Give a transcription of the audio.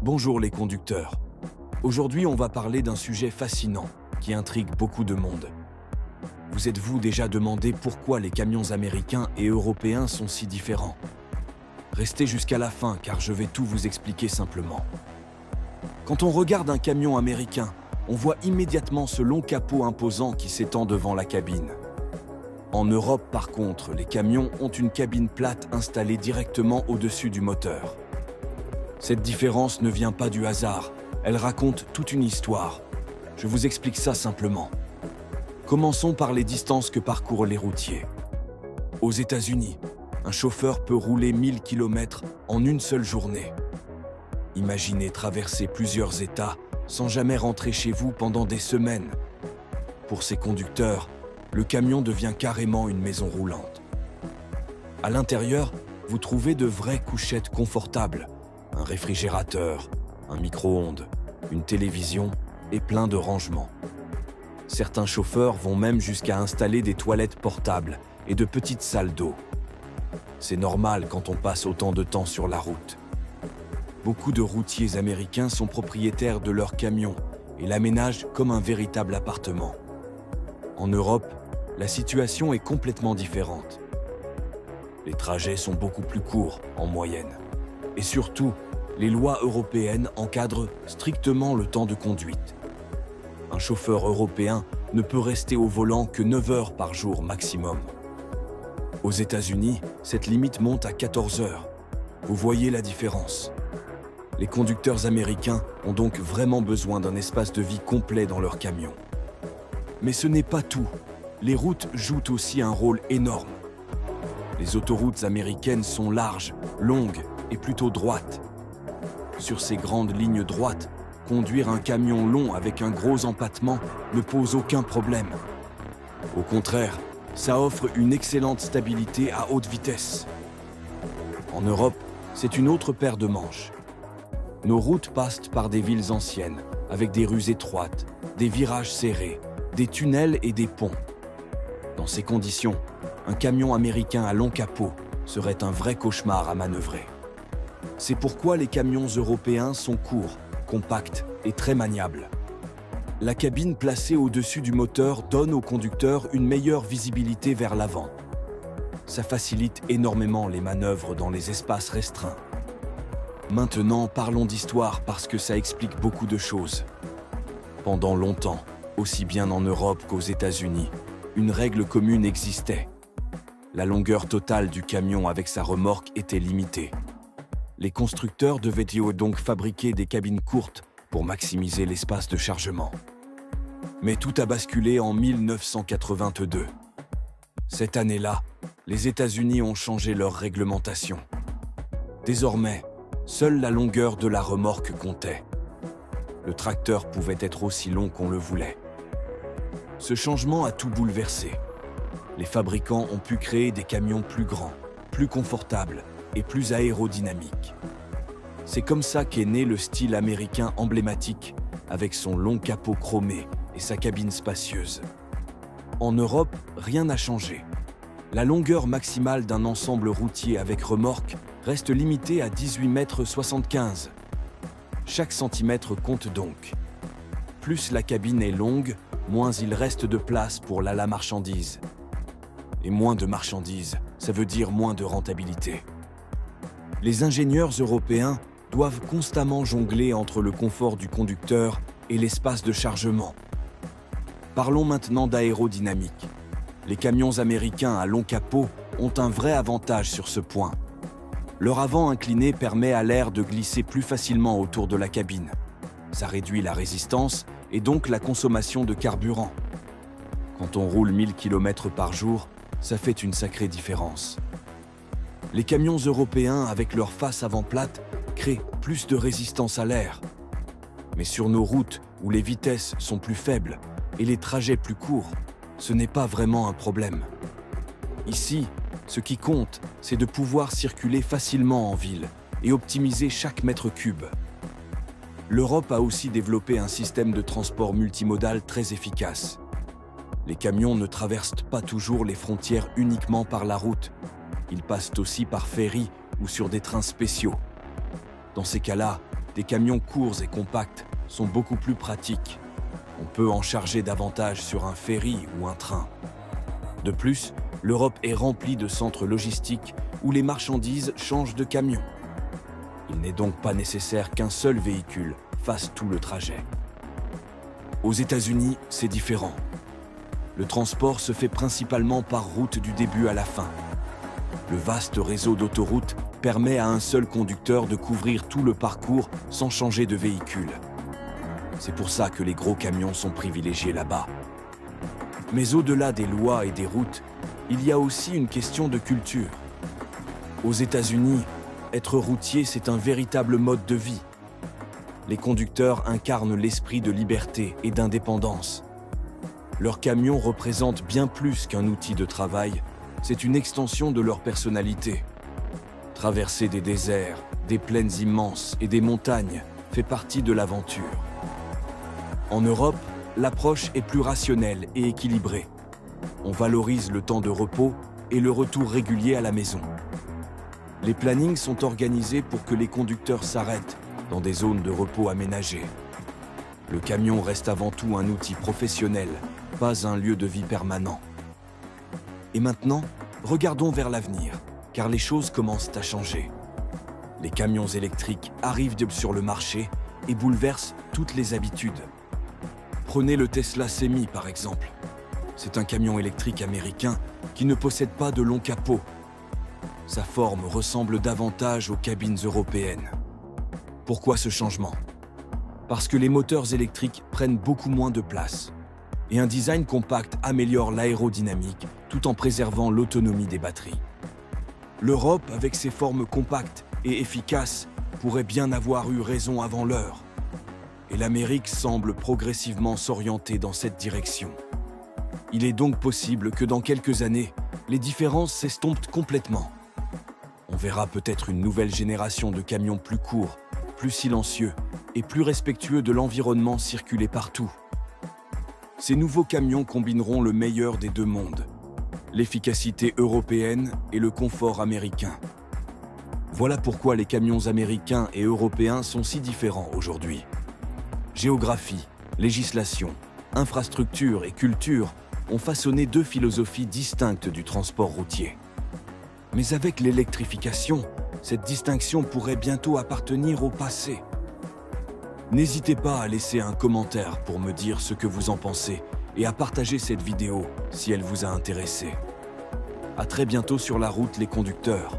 Bonjour les conducteurs. Aujourd'hui, on va parler d'un sujet fascinant qui intrigue beaucoup de monde. Vous êtes-vous déjà demandé pourquoi les camions américains et européens sont si différents? Restez jusqu'à la fin car je vais tout vous expliquer simplement. Quand on regarde un camion américain, on voit immédiatement ce long capot imposant qui s'étend devant la cabine. En Europe, par contre, les camions ont une cabine plate installée directement au-dessus du moteur. Cette différence ne vient pas du hasard, elle raconte toute une histoire. Je vous explique ça simplement. Commençons par les distances que parcourent les routiers. Aux États-Unis, un chauffeur peut rouler 1000 km en une seule journée. Imaginez traverser plusieurs États sans jamais rentrer chez vous pendant des semaines. Pour ces conducteurs, le camion devient carrément une maison roulante. À l'intérieur, vous trouvez de vraies couchettes confortables, un réfrigérateur, un micro-ondes, une télévision et plein de rangements. Certains chauffeurs vont même jusqu'à installer des toilettes portables et de petites salles d'eau. C'est normal quand on passe autant de temps sur la route. Beaucoup de routiers américains sont propriétaires de leur camion et l'aménagent comme un véritable appartement. En Europe, la situation est complètement différente. Les trajets sont beaucoup plus courts en moyenne. Et surtout, les lois européennes encadrent strictement le temps de conduite. Un chauffeur européen ne peut rester au volant que 9 heures par jour maximum. Aux États-Unis, cette limite monte à 14 heures. Vous voyez la différence. Les conducteurs américains ont donc vraiment besoin d'un espace de vie complet dans leur camion. Mais ce n'est pas tout. Les routes jouent aussi un rôle énorme. Les autoroutes américaines sont larges, longues et plutôt droites. Sur ces grandes lignes droites, conduire un camion long avec un gros empattement ne pose aucun problème. Au contraire, ça offre une excellente stabilité à haute vitesse. En Europe, c'est une autre paire de manches. Nos routes passent par des villes anciennes, avec des rues étroites, des virages serrés, des tunnels et des ponts. Dans ces conditions, un camion américain à long capot serait un vrai cauchemar à manœuvrer. C'est pourquoi les camions européens sont courts, compacts et très maniables. La cabine placée au-dessus du moteur donne au conducteur une meilleure visibilité vers l'avant. Ça facilite énormément les manœuvres dans les espaces restreints. Maintenant, parlons d'histoire parce que ça explique beaucoup de choses. Pendant longtemps, aussi bien en Europe qu'aux États-Unis, une règle commune existait. La longueur totale du camion avec sa remorque était limitée. Les constructeurs devaient donc fabriquer des cabines courtes pour maximiser l'espace de chargement. Mais tout a basculé en 1982. Cette année-là, les États-Unis ont changé leur réglementation. Désormais, seule la longueur de la remorque comptait. Le tracteur pouvait être aussi long qu'on le voulait. Ce changement a tout bouleversé. Les fabricants ont pu créer des camions plus grands, plus confortables et plus aérodynamiques. C'est comme ça qu'est né le style américain emblématique, avec son long capot chromé et sa cabine spacieuse. En Europe, rien n'a changé. La longueur maximale d'un ensemble routier avec remorque reste limitée à 18,75 m. Chaque centimètre compte donc. Plus la cabine est longue, moins il reste de place pour la marchandise. Et moins de marchandises, ça veut dire moins de rentabilité. Les ingénieurs européens doivent constamment jongler entre le confort du conducteur et l'espace de chargement. Parlons maintenant d'aérodynamique. Les camions américains à long capot ont un vrai avantage sur ce point. Leur avant incliné permet à l'air de glisser plus facilement autour de la cabine. Ça réduit la résistance et donc la consommation de carburant. Quand on roule 1000 km par jour, ça fait une sacrée différence. Les camions européens, avec leur face avant plate, créent plus de résistance à l'air. Mais sur nos routes, où les vitesses sont plus faibles et les trajets plus courts, ce n'est pas vraiment un problème. Ici, ce qui compte, c'est de pouvoir circuler facilement en ville et optimiser chaque mètre cube. L'Europe a aussi développé un système de transport multimodal très efficace. Les camions ne traversent pas toujours les frontières uniquement par la route. Ils passent aussi par ferry ou sur des trains spéciaux. Dans ces cas-là, des camions courts et compacts sont beaucoup plus pratiques. On peut en charger davantage sur un ferry ou un train. De plus, l'Europe est remplie de centres logistiques où les marchandises changent de camion. Il n'est donc pas nécessaire qu'un seul véhicule fasse tout le trajet. Aux États-Unis, c'est différent. Le transport se fait principalement par route du début à la fin. Le vaste réseau d'autoroutes permet à un seul conducteur de couvrir tout le parcours sans changer de véhicule. C'est pour ça que les gros camions sont privilégiés là-bas. Mais au-delà des lois et des routes, il y a aussi une question de culture. Aux États-Unis, être routier, c'est un véritable mode de vie. Les conducteurs incarnent l'esprit de liberté et d'indépendance. Leurs camions représentent bien plus qu'un outil de travail, c'est une extension de leur personnalité. Traverser des déserts, des plaines immenses et des montagnes fait partie de l'aventure. En Europe, l'approche est plus rationnelle et équilibrée. On valorise le temps de repos et le retour régulier à la maison. Les plannings sont organisés pour que les conducteurs s'arrêtent dans des zones de repos aménagées. Le camion reste avant tout un outil professionnel, pas un lieu de vie permanent. Et maintenant, regardons vers l'avenir, car les choses commencent à changer. Les camions électriques arrivent sur le marché et bouleversent toutes les habitudes. Prenez le Tesla Semi par exemple. C'est un camion électrique américain qui ne possède pas de long capot. Sa forme ressemble davantage aux cabines européennes. Pourquoi ce changement? Parce que les moteurs électriques prennent beaucoup moins de place. Et un design compact améliore l'aérodynamique tout en préservant l'autonomie des batteries. L'Europe, avec ses formes compactes et efficaces, pourrait bien avoir eu raison avant l'heure. Et l'Amérique semble progressivement s'orienter dans cette direction. Il est donc possible que dans quelques années, les différences s'estompent complètement. On verra peut-être une nouvelle génération de camions plus courts, plus silencieux et plus respectueux de l'environnement circuler partout. Ces nouveaux camions combineront le meilleur des deux mondes, l'efficacité européenne et le confort américain. Voilà pourquoi les camions américains et européens sont si différents aujourd'hui. Géographie, législation, infrastructure et culture ont façonné deux philosophies distinctes du transport routier. Mais avec l'électrification, cette distinction pourrait bientôt appartenir au passé. N'hésitez pas à laisser un commentaire pour me dire ce que vous en pensez et à partager cette vidéo si elle vous a intéressé. À très bientôt sur la route les conducteurs.